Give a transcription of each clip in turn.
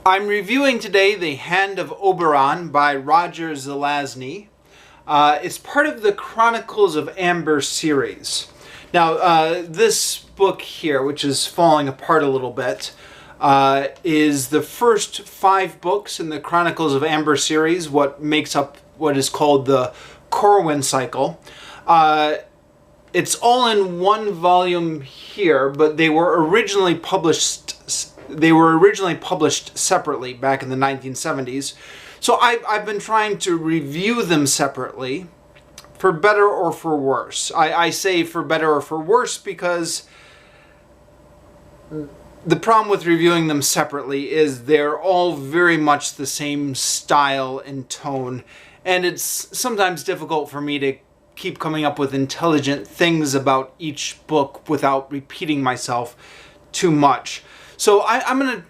I'm reviewing today The Hand of Oberon by Roger Zelazny. It's part of the Chronicles of Amber series. Now, this book here, which is falling apart a little bit, is the first 5 books in the Chronicles of Amber series, what makes up what is called the Corwin cycle. It's all in one volume here, but they were originally published separately back in the 1970s. So I've been trying to review them separately, for better or for worse. I say for better or for worse because the problem with reviewing them separately is they're all very much the same style and tone, and it's sometimes difficult for me to keep coming up with intelligent things about each book without repeating myself too much. So I'm going to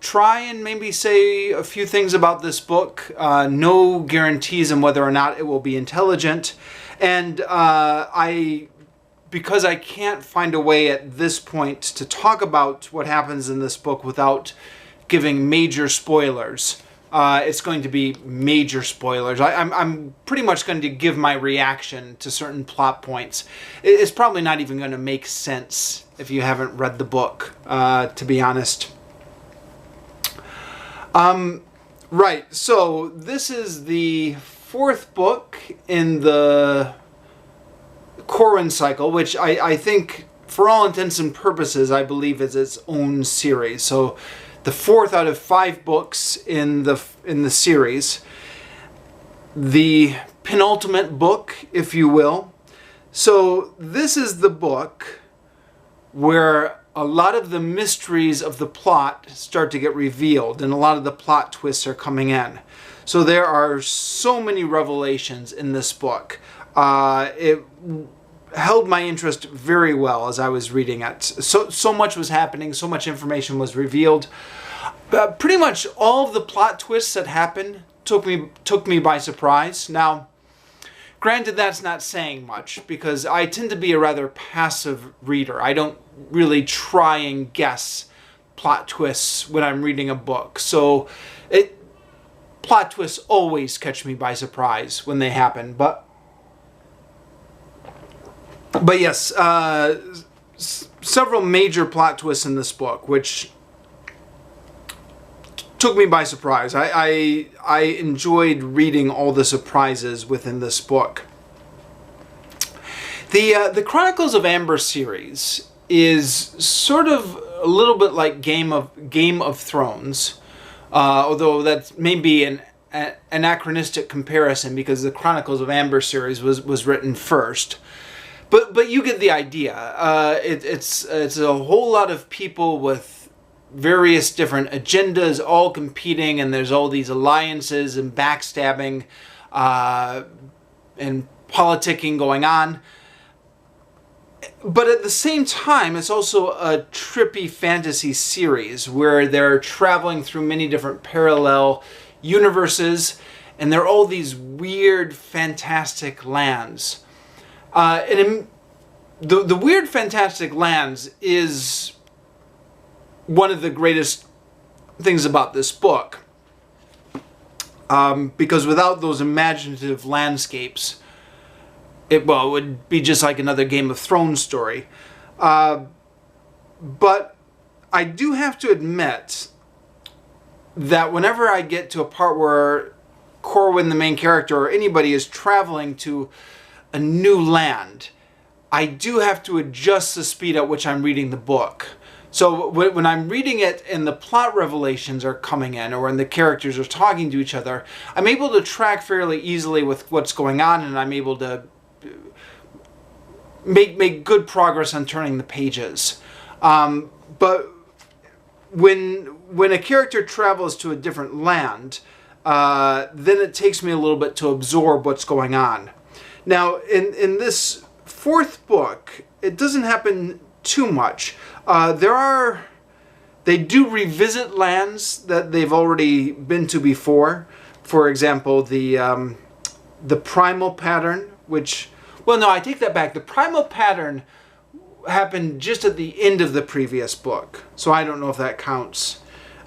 try and maybe say a few things about this book. No guarantees on whether or not it will be intelligent. And because I can't find a way at this point to talk about what happens in this book without giving major spoilers, it's going to be major spoilers. I'm pretty much going to give my reaction to certain plot points. It's probably not even going to make sense if you haven't read the book, to be honest. Right, so this is the 4th book in the Corwin cycle, which I think, for all intents and purposes, I believe is its own series. So the 4th out of 5 books in the series, the penultimate book, if you will. So this is the book where a lot of the mysteries of the plot start to get revealed and a lot of the plot twists are coming in. So there are so many revelations in this book. It held my interest very well as I was reading it. So much was happening, so much information was revealed. Pretty much all of the plot twists that happened took me by surprise. Now, granted, that's not saying much because I tend to be a rather passive reader. I don't really try and guess plot twists when I'm reading a book. So plot twists always catch me by surprise when they happen. But yes, several major plot twists in this book, which took me by surprise. I enjoyed reading all the surprises within this book. The Chronicles of Amber series is sort of a little bit like Game of Thrones, although that may be an anachronistic comparison because the Chronicles of Amber series was written first. But you get the idea. It's a whole lot of people with various different agendas all competing, and there's all these alliances and backstabbing and politicking going on. But at the same time, it's also a trippy fantasy series where they're traveling through many different parallel universes, and they're all these weird, fantastic lands. And the weird, fantastic lands is one of the greatest things about this book. Because without those imaginative landscapes, it would be just like another Game of Thrones story. But I do have to admit that whenever I get to a part where Corwin, the main character, or anybody is traveling to a new land, I do have to adjust the speed at which I'm reading the book. So when I'm reading it and the plot revelations are coming in, or when the characters are talking to each other, I'm able to track fairly easily with what's going on, and I'm able to make good progress on turning the pages. But when a character travels to a different land, then it takes me a little bit to absorb what's going on. Now, in this 4th book, it doesn't happen too much. They do revisit lands that they've already been to before. For example, the primal pattern, which, well, no, I take that back. The primal pattern happened just at the end of the previous book, so I don't know if that counts.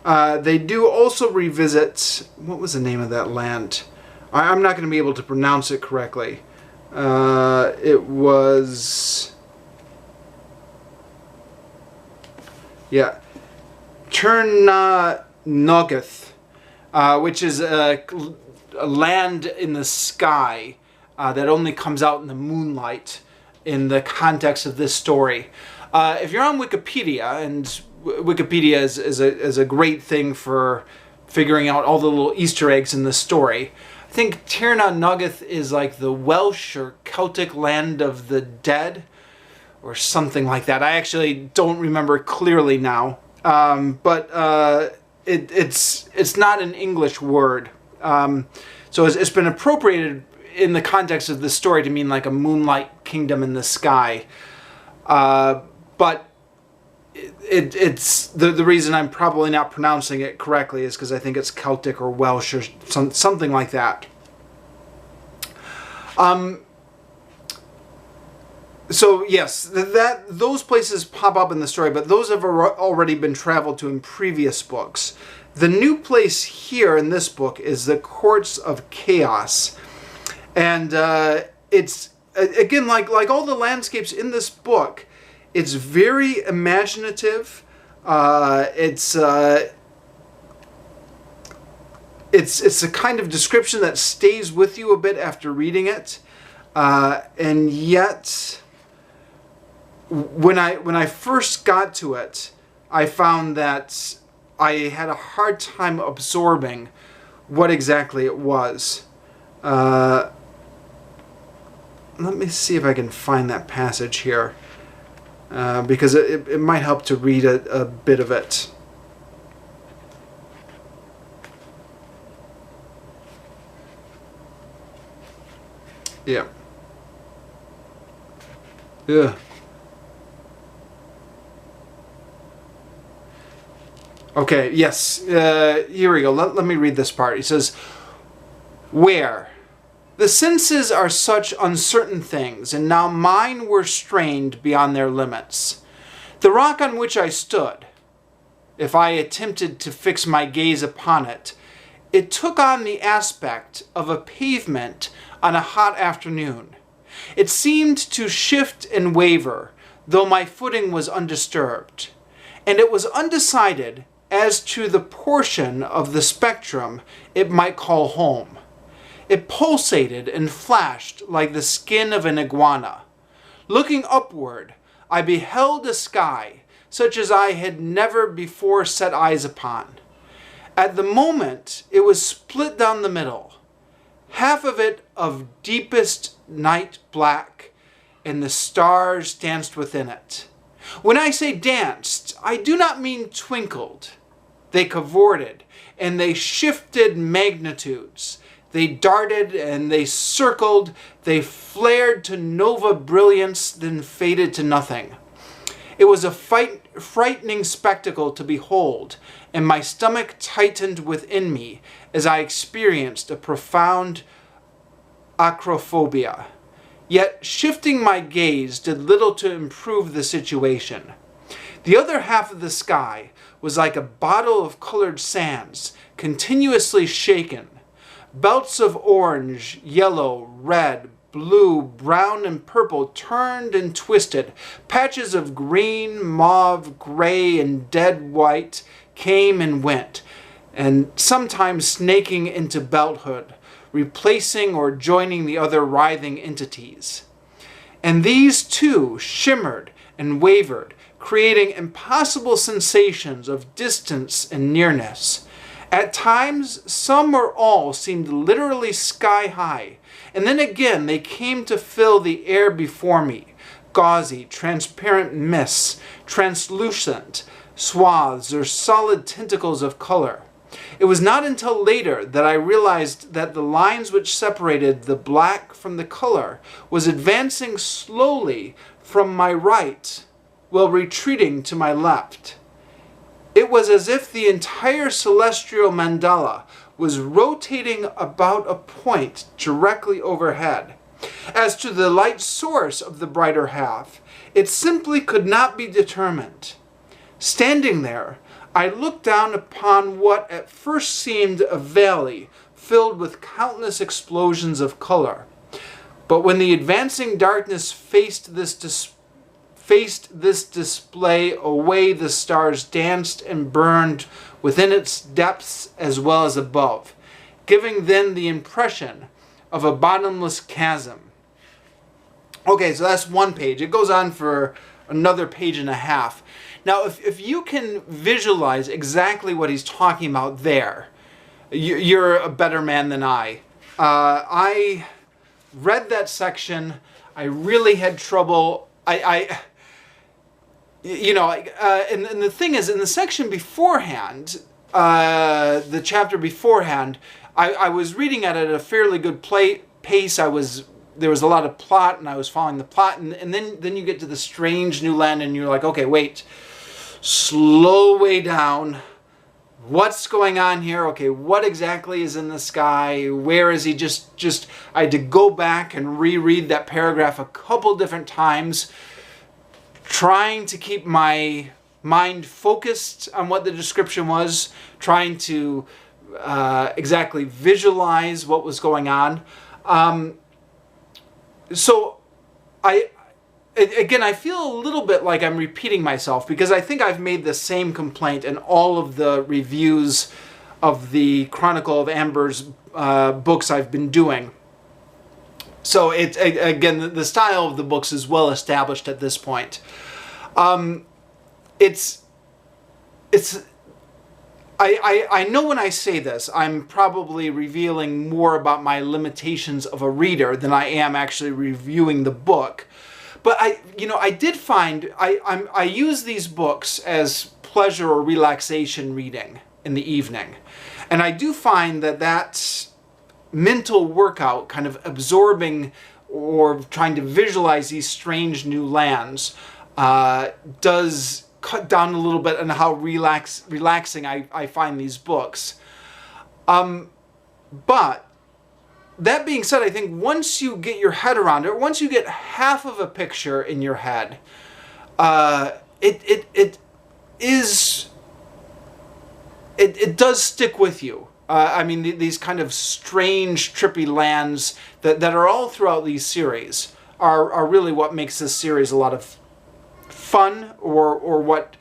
They do also revisit, what was the name of that land? I'm not going to be able to pronounce it correctly. It was... Yeah. Nogoth, which is a land in the sky that only comes out in the moonlight in the context of this story. If you're on Wikipedia, and Wikipedia is a great thing for figuring out all the little Easter eggs in the story, I think Tir na Nogath is like the Welsh or Celtic land of the dead, or something like that. I actually don't remember clearly now, but it's not an English word. So it's been appropriated in the context of the story to mean like a moonlight kingdom in the sky. But it's the reason I'm probably not pronouncing it correctly is because I think it's Celtic or Welsh or something like that. So yes, those places pop up in the story, but those have already been traveled to in previous books. The new place here in this book is the Courts of Chaos, and it's again like all the landscapes in this book. It's very imaginative. It's a kind of description that stays with you a bit after reading it, and yet when I first got to it, I found that I had a hard time absorbing what exactly it was. Let me see if I can find that passage here. Because it might help to read a bit of it. Yeah. Yeah. Okay, yes. Here we go. Let me read this part. He says, "Where? The senses are such uncertain things, and now mine were strained beyond their limits. The rock on which I stood, if I attempted to fix my gaze upon it, it took on the aspect of a pavement on a hot afternoon. It seemed to shift and waver, though my footing was undisturbed, and it was undecided as to the portion of the spectrum it might call home. It pulsated and flashed like the skin of an iguana. Looking upward, I beheld a sky such as I had never before set eyes upon. At the moment, it was split down the middle, half of it of deepest night black, and the stars danced within it. When I say danced, I do not mean twinkled. They cavorted, and they shifted magnitudes. They darted and they circled, they flared to nova brilliance, then faded to nothing. It was a frightening spectacle to behold, and my stomach tightened within me as I experienced a profound acrophobia. Yet shifting my gaze did little to improve the situation. The other half of the sky was like a bottle of colored sands, continuously shaken. Belts of orange, yellow, red, blue, brown, and purple turned and twisted. Patches of green, mauve, gray, and dead white came and went, and sometimes snaking into belthood, replacing or joining the other writhing entities. And these too shimmered and wavered, creating impossible sensations of distance and nearness. At times, some or all seemed literally sky high, and then again they came to fill the air before me, gauzy, transparent mists, translucent swaths, or solid tentacles of color. It was not until later that I realized that the lines which separated the black from the color was advancing slowly from my right, while retreating to my left. It was as if the entire celestial mandala was rotating about a point directly overhead. As to the light source of the brighter half, it simply could not be determined. Standing there, I looked down upon what at first seemed a valley filled with countless explosions of color. But when the advancing darkness faced this display, away the stars danced and burned within its depths as well as above, giving then the impression of a bottomless chasm. Okay, so that's one page. It goes on for another page and a half. Now, if you can visualize exactly what he's talking about there, you're a better man than I. I read that section. I really had trouble. And the thing is, in the section beforehand, the chapter beforehand, I was reading at a fairly good pace. There was a lot of plot, and I was following the plot, and then you get to the strange new land, and you're like, okay, wait, slow way down. What's going on here? Okay, what exactly is in the sky? Where is he? Just I had to go back and reread that paragraph a couple different times, trying to keep my mind focused on what the description was, trying to exactly visualize what was going on. So I feel a little bit like I'm repeating myself, because I think I've made the same complaint in all of the reviews of the Chronicle of Amber's books I've been doing. So again, the style of the books is well established at this point. I know when I say this, I'm probably revealing more about my limitations of a reader than I am actually reviewing the book. But I did find I use these books as pleasure or relaxation reading in the evening, and I do find that mental workout, kind of absorbing or trying to visualize these strange new lands, does cut down a little bit on how relaxing I find these books. But that being said, I think once you get your head around it, once you get half of a picture in your head, it does stick with you. I mean, these kind of strange, trippy lands that are all throughout these series are really what makes this series a lot of fun, or what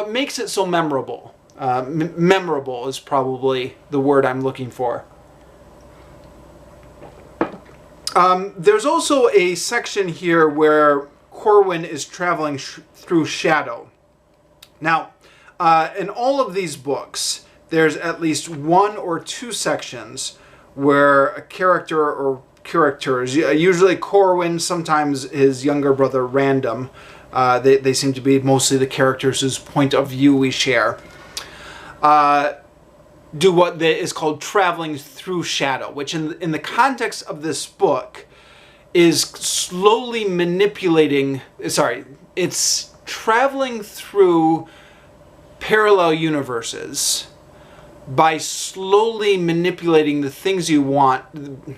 makes it so memorable. Memorable is probably the word I'm looking for. There's also a section here where Corwin is traveling through shadow. Now, in all of these books, there's at least one or two sections where a character or characters, usually Corwin, sometimes his younger brother Random, they seem to be mostly the characters whose point of view we share, do what is called traveling through shadow, which in the context of this book is slowly manipulating, it's traveling through parallel universes by slowly manipulating the things you want.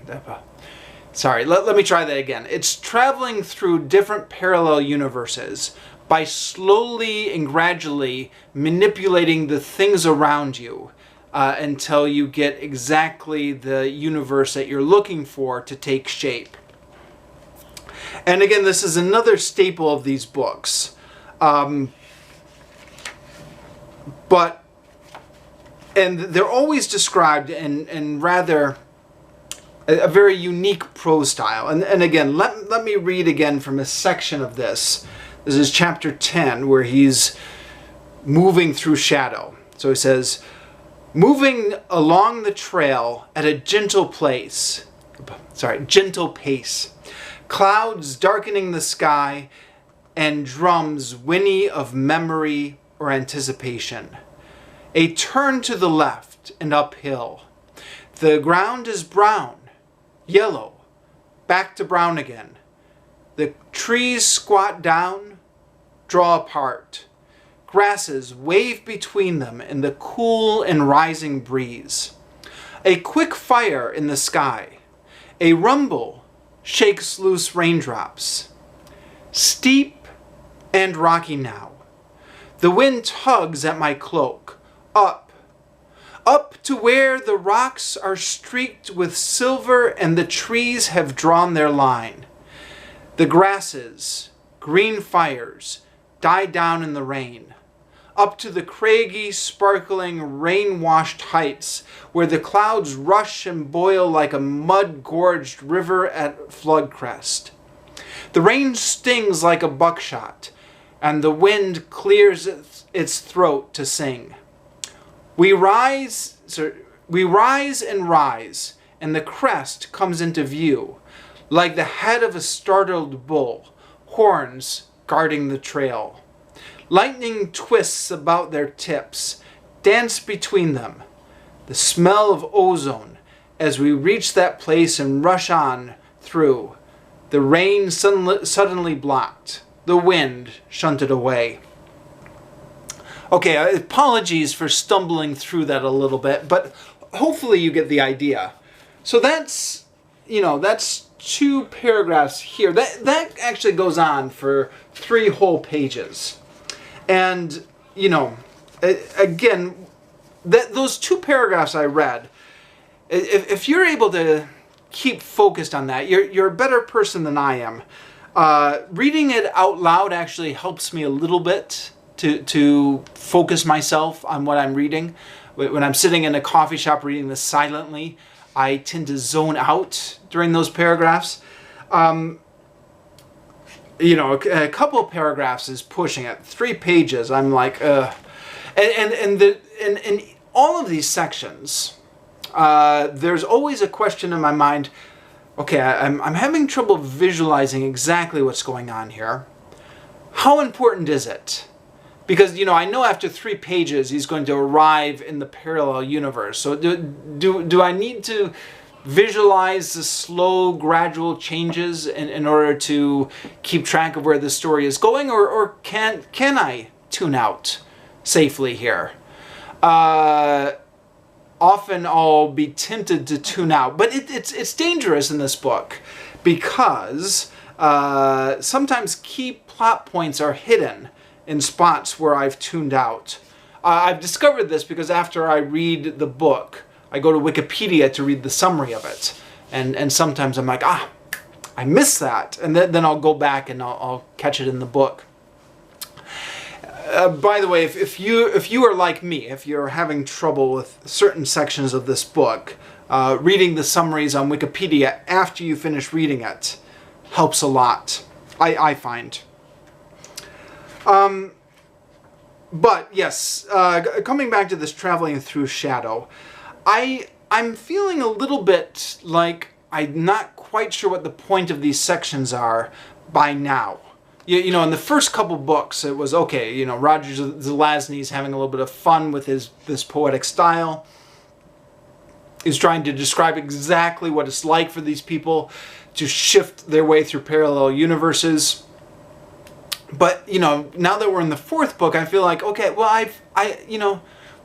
Let me try that again. It's traveling through different parallel universes by slowly and gradually manipulating the things around you until you get exactly the universe that you're looking for to take shape. And again, this is another staple of these books. And they're always described in rather a very unique prose style. And again, let me read again from a section of this. This is chapter 10, where he's moving through shadow. So he says, moving along the trail at a gentle pace, clouds darkening the sky, and drums whinny of memory or anticipation. A turn to the left and uphill. The ground is brown, yellow, back to brown again. The trees squat down, draw apart. Grasses wave between them in the cool and rising breeze. A quick fire in the sky. A rumble shakes loose raindrops. Steep and rocky now. The wind tugs at my cloak. Up, up to where the rocks are streaked with silver and the trees have drawn their line. The grasses, green fires, die down in the rain. Up to the craggy, sparkling, rain-washed heights where the clouds rush and boil like a mud-gorged river at flood crest. The rain stings like a buckshot, and the wind clears its throat to sing. We rise and rise, and the crest comes into view, like the head of a startled bull, horns guarding the trail. Lightning twists about their tips, dance between them. The smell of ozone as we reach that place and rush on through. The rain suddenly blocked. The wind shunted away. Okay, apologies for stumbling through that a little bit, but hopefully you get the idea. So that's 2 paragraphs here. That actually goes on for 3 whole pages. And, again, those 2 paragraphs I read, if you're able to keep focused on that, you're a better person than I am. Reading it out loud actually helps me a little bit to focus myself on what I'm reading. When I'm sitting in a coffee shop reading this silently, I tend to zone out during those paragraphs. A couple of paragraphs is pushing it. 3 pages, I'm like, and all of these sections, there's always a question in my mind. Okay, I'm having trouble visualizing exactly what's going on here. How important is it? Because, I know after 3 pages he's going to arrive in the parallel universe. So do I need to visualize the slow, gradual changes in order to keep track of where the story is going? Or can I tune out safely here? Often I'll be tempted to tune out. But it's dangerous in this book because sometimes key plot points are hidden in spots where I've tuned out. I've discovered this because after I read the book, I go to Wikipedia to read the summary of it. And sometimes I'm like, I missed that. And then I'll go back and I'll catch it in the book. By the way, if you are like me, if you're having trouble with certain sections of this book, reading the summaries on Wikipedia after you finish reading it helps a lot, I find. But yes, coming back to this traveling through shadow, I'm feeling a little bit like I'm not quite sure what the point of these sections are by now. In the first couple books, it was okay. Roger Zelazny's having a little bit of fun with this poetic style. He's trying to describe exactly what it's like for these people to shift their way through parallel universes. But now that we're in the 4th book, I feel like, okay, well,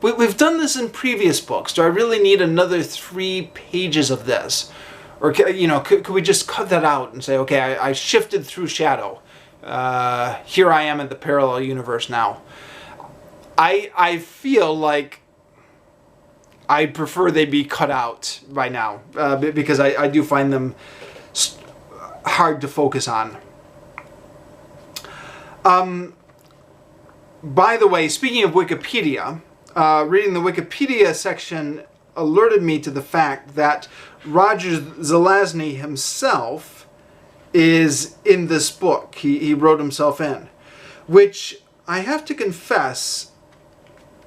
we've done this in previous books. Do I really need another 3 pages of this? Or could we just cut that out and say, okay, I shifted through shadow. Here I am at the parallel universe now. I feel like I prefer they be cut out by now because I do find them hard to focus on. By the way, speaking of Wikipedia, reading the Wikipedia section alerted me to the fact that Roger Zelazny himself is in this book. He wrote himself in, which I have to confess,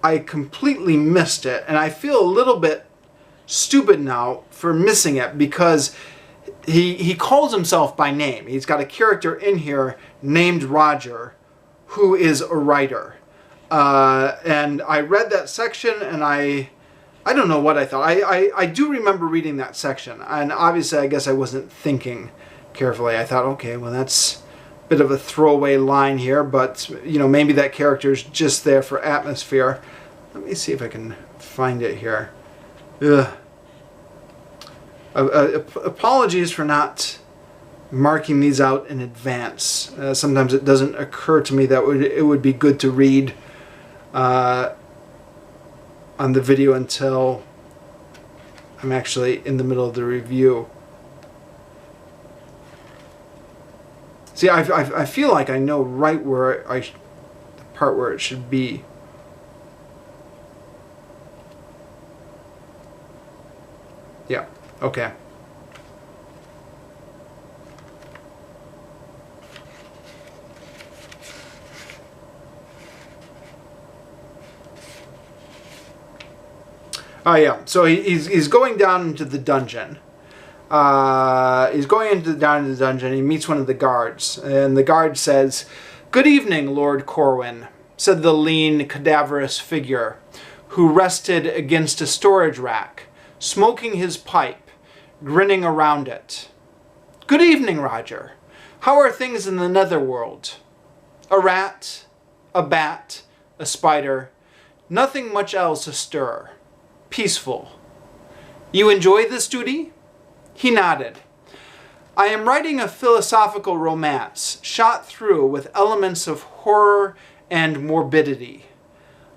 I completely missed it, and I feel a little bit stupid now for missing it because he calls himself by name. He's got a character in here named Roger who is a writer. And I read that section and I don't know what I thought. I do remember reading that section, and obviously I guess I wasn't thinking carefully. I thought, okay, well, that's a bit of a throwaway line here, but maybe that character's just there for atmosphere. Let me see if I can find it here. Ugh. Apologies for not marking these out in advance. Sometimes it doesn't occur to me that it would be good to read on the video until I'm actually in the middle of the review. See, I feel like I know right where the part where it should be. Yeah, okay. Oh yeah, so he's going down into the dungeon. He's going down into the dungeon. He meets one of the guards, and the guard says, "Good evening, Lord Corwin," said the lean, cadaverous figure, who rested against a storage rack, smoking his pipe, grinning around it. "Good evening, Roger. How are things in the netherworld? A rat, a bat, a spider, nothing much else astir. Peaceful. You enjoy this duty?" He nodded. "I am writing a philosophical romance, shot through with elements of horror and morbidity.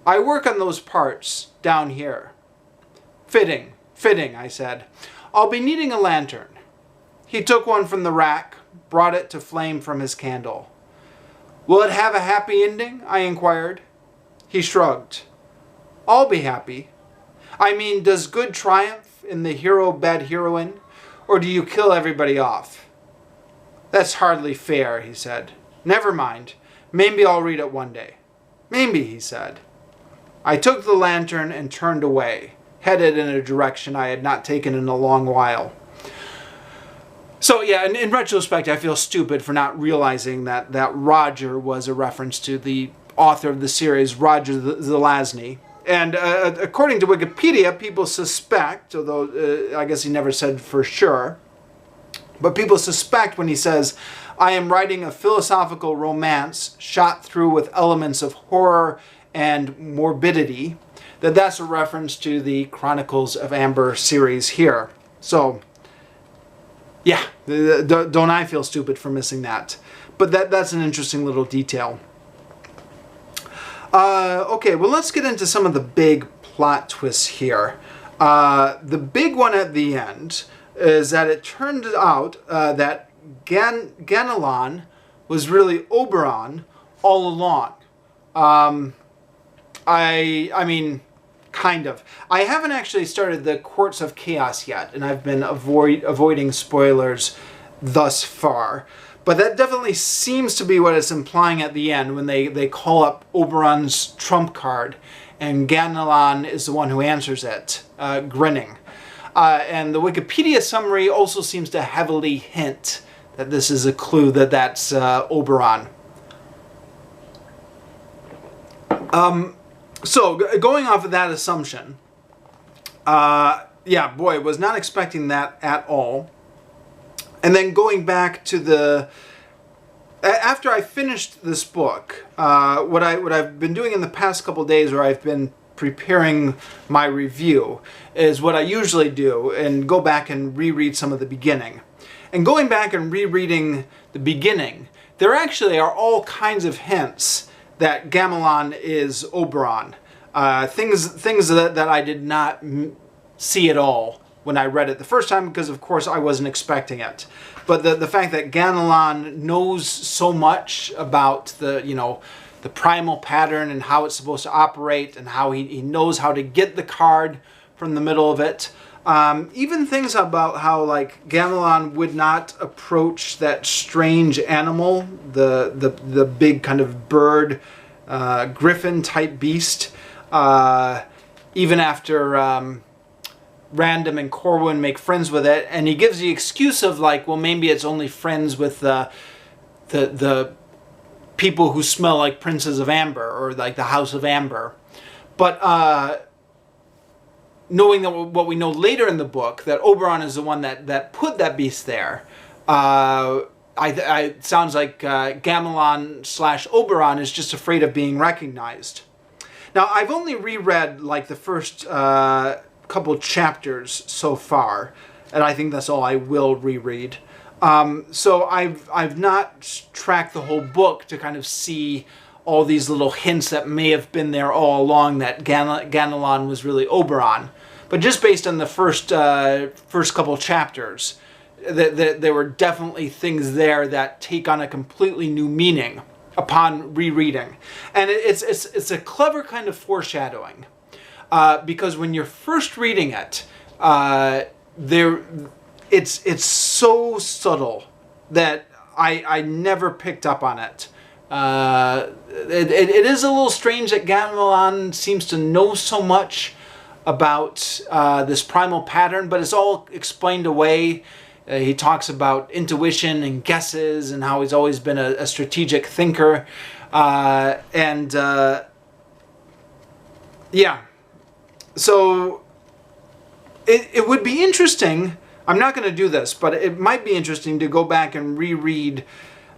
I work on those parts down here." Fitting, I said. "I'll be needing a lantern." He took one from the rack, brought it to flame from his candle. "Will it have a happy ending?" I inquired. He shrugged. "I'll be happy. I mean, does good triumph in the hero bed heroine, or do you kill everybody off?" "That's hardly fair," he said. "Never mind. Maybe I'll read it one day." "Maybe," he said. I took the lantern and turned away, headed in a direction I had not taken in a long while. So yeah, in retrospect, I feel stupid for not realizing that Roger was a reference to the author of the series, Roger Zelazny. And according to Wikipedia, people suspect, although I guess he never said for sure, but people suspect when he says, "I am writing a philosophical romance shot through with elements of horror and morbidity," that's a reference to the Chronicles of Amber series here. So, yeah, don't I feel stupid for missing that? But that's an interesting little detail. Okay, well, let's get into some of the big plot twists here. The big one at the end is that it turned out that Ganelon was really Oberon all along. I mean, kind of. I haven't actually started the Courts of Chaos yet, and I've been avoiding spoilers thus far. But that definitely seems to be what it's implying at the end when they call up Oberon's trump card, and Ganelon is the one who answers it, grinning. And the Wikipedia summary also seems to heavily hint that this is a clue that that's Oberon. So, going off of that assumption, yeah, boy, was not expecting that at all. And then going back to after I finished this book, what I've been doing in the past couple days, where I've been preparing my review, is what I usually do, and go back and reread some of the beginning. And going back and rereading the beginning, there actually are all kinds of hints that Gamelon is Oberon. Things that I did not see at all when I read it the first time, because of course I wasn't expecting it. But the fact that Ganelon knows so much about the primal pattern and how it's supposed to operate, and how he knows how to get the card from the middle of it. Even things about how, like, Ganelon would not approach that strange animal, the big kind of bird, griffin type beast, even after Random and Corwin make friends with it, and he gives the excuse of, like, well, maybe it's only friends with the people who smell like Princes of Amber, or like the House of Amber. But knowing that what we know later in the book, that Oberon is the one that put that beast there, it sounds like Gamelon / Oberon is just afraid of being recognized. Now, I've only reread like the first couple chapters so far, and I think that's all I will reread. So I've not tracked the whole book to kind of see all these little hints that may have been there all along that Ganelon was really Oberon. But just based on the first couple chapters, there were definitely things there that take on a completely new meaning upon rereading. And it's a clever kind of foreshadowing. Because when you're first reading it, it's so subtle that I never picked up on it. It is a little strange that Ganelon seems to know so much about this primal pattern, but it's all explained away. He talks about intuition and guesses and how he's always been a strategic thinker. Yeah. So it would be interesting. I'm not going to do this, but it might be interesting to go back and reread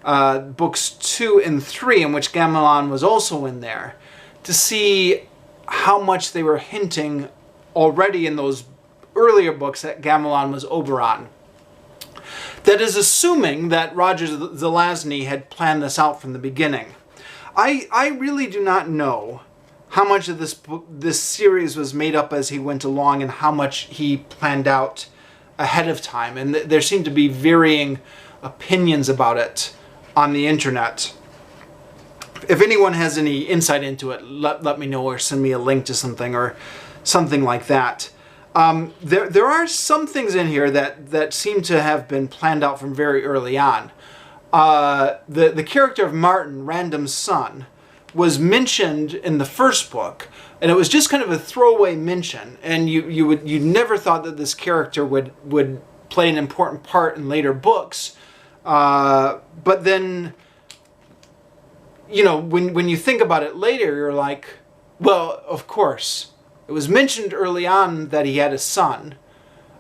books 2 and 3, in which Ganelon was also in there, to see how much they were hinting already in those earlier books that Ganelon was Oberon. That is assuming that Roger Zelazny had planned this out from the beginning. I really do not know how much of this series was made up as he went along and how much he planned out ahead of time. And there seem to be varying opinions about it on the internet. If anyone has any insight into it, let me know, or send me a link to something or something like that. There are some things in here that seem to have been planned out from very early on. The character of Martin, Random's son, was mentioned in the first book, and it was just kind of a throwaway mention, and you never thought that this character would play an important part in later books. But then, you know, when you think about it later, you're like, well, of course. It was mentioned early on that he had a son.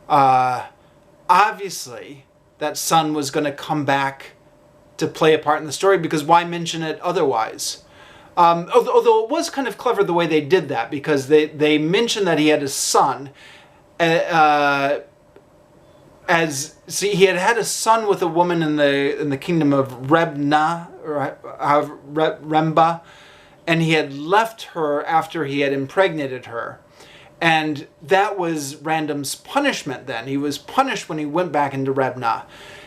Obviously, that son was going to come back to play a part in the story, because why mention it otherwise? Although it was kind of clever the way they did that, because they mentioned that he had a son. He had a son with a woman in the kingdom of Rebna, or Remba, and he had left her after he had impregnated her. And that was Random's punishment then. He was punished when he went back into Rebna.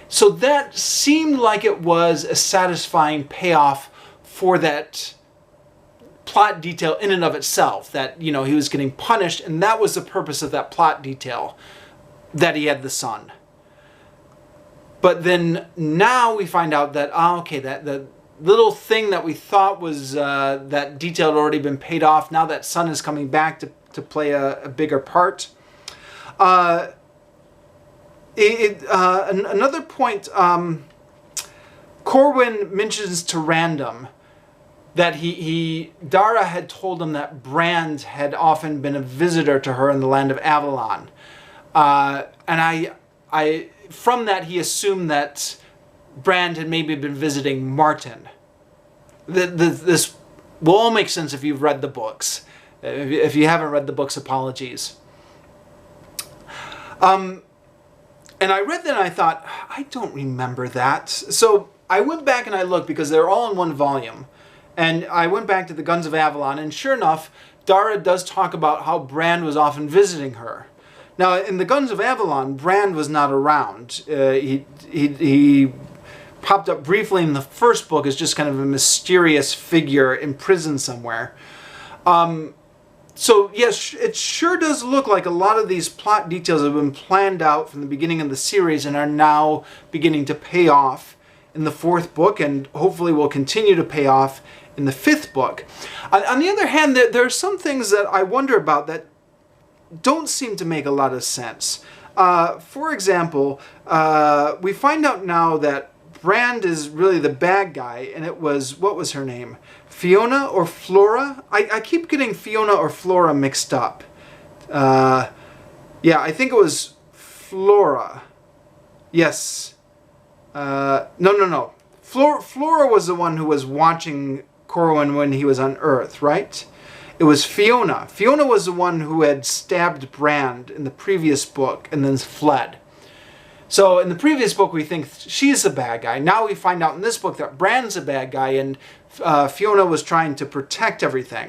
So that seemed like it was a satisfying payoff for that plot detail in and of itself, that, you know, he was getting punished, and that was the purpose of that plot detail, that he had the son. But then now we find out that, okay, that the little thing that we thought was that detail had already been paid off. Now that son is coming back to play a bigger part. Another point, Corwin mentions to Random that Dara had told him that Brand had often been a visitor to her in the land of Avalon. And from that he assumed that Brand had maybe been visiting Martin. This will all make sense if you've read the books. If you haven't read the books, apologies. And I read that and I thought, I don't remember that. So I went back and I looked, because they're all in one volume. And I went back to the Guns of Avalon, and sure enough, Dara does talk about how Brand was often visiting her. Now, in the Guns of Avalon, Brand was not around. He popped up briefly in the first book as just kind of a mysterious figure in prison somewhere. So, yes, it sure does look like a lot of these plot details have been planned out from the beginning of the series and are now beginning to pay off in the 4th book, and hopefully will continue to pay off in the 5th book. On the other hand, there are some things that I wonder about that don't seem to make a lot of sense. For example, we find out now that Brand is really the bad guy, and it was, what was her name? Fiona or Flora? I keep getting Fiona or Flora mixed up. Yeah, I think it was Flora. Yes. No. Flora was the one who was watching Corwin when he was on Earth, right? It was Fiona. Fiona was the one who had stabbed Brand in the previous book and then fled. So in the previous book, we think she's the bad guy. Now we find out in this book that Bran's the bad guy, and Fiona was trying to protect everything.